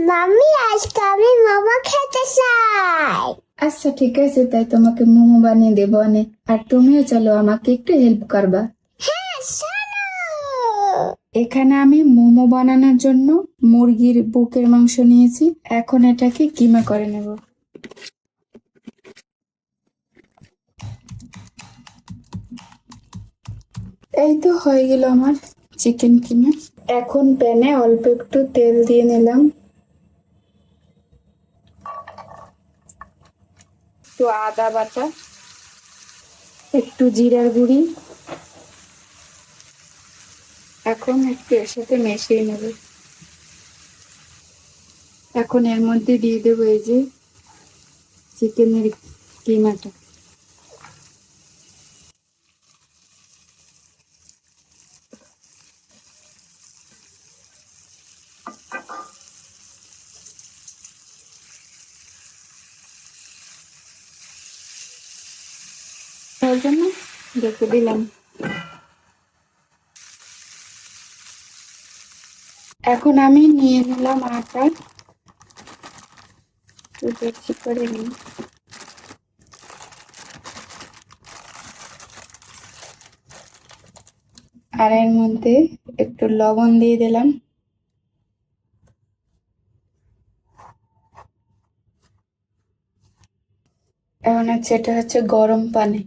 Mummy আজকে আমি মোমো খেতে চাই। আচ্ছা ঠিক আছে, তাই তোমাকে মোমো বানিয়ে দেবো অনেক। আর তুমিও চলো, আমাকে একটু হেল্প করবা। হ্যাঁ চলো। এখানে আমি মোমো বানানোর জন্য মুরগির বুকের মাংস নিয়েছি। এখন এটাকে কিমা করে নেব। এই তো হয়ে গেল আমার চিকেন কিমা। এখন প্যানে অল্প একটু তেল দিয়ে নিলাম, একটু আদা বাটা, একটু জিরার গুঁড়ি। এখন একটু এর সাথে মিশিয়ে নেব। এখন এর মধ্যে দিয়ে দেবো এই যে চিকেনের কিমাটা। তার জন্য রেখে দিলাম। এখন আমি নিয়ে নিলাম আটা, একটু বেশি করে নিই। আর এর মধ্যে একটু লবণ দিয়ে দিলাম। এখন এটা হচ্ছে গরম পানি।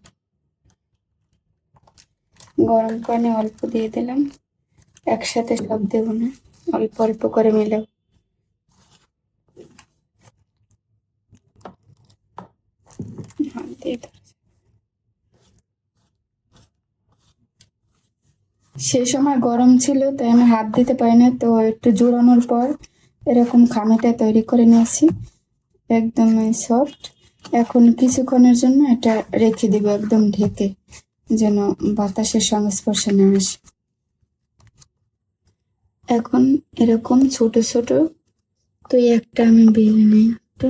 গরম পানি অল্প দিয়ে দিলাম, একসাথে সব দেবো না, অল্প অল্প করে মিলাও। হাত দিয়ে ধরে। সে সময় গরম ছিল তাই আমি হাত দিতে পারি না, তো একটু জোড়ানোর পর এরকম খামিটা তৈরি করে নিয়েছি, একদম সফট। এখন কিছুক্ষণের জন্য এটা রেখে দিব একদম ঢেকে, যেন বাতাসের সংস্পর্শে না আসে। এখন এরকম ছোট ছোট তো একটা আমি বেলে নিই তো।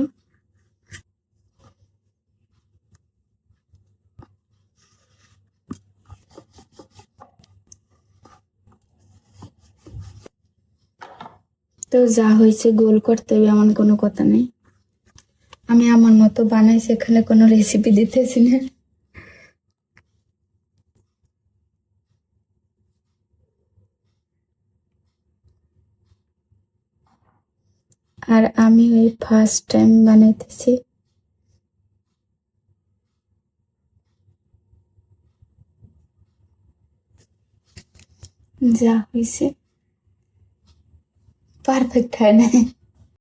তো যা হয়েছে গোল করতে হবে এমন কোনো কথা নেই। আমি আমার মতো বানাইছি, এখানে কোনো রেসিপি দিতেছি না। আর আমি ওই ফার্স্ট টাইম বানাইতেছি। যা হয়েছে পারফেক্ট হয় না।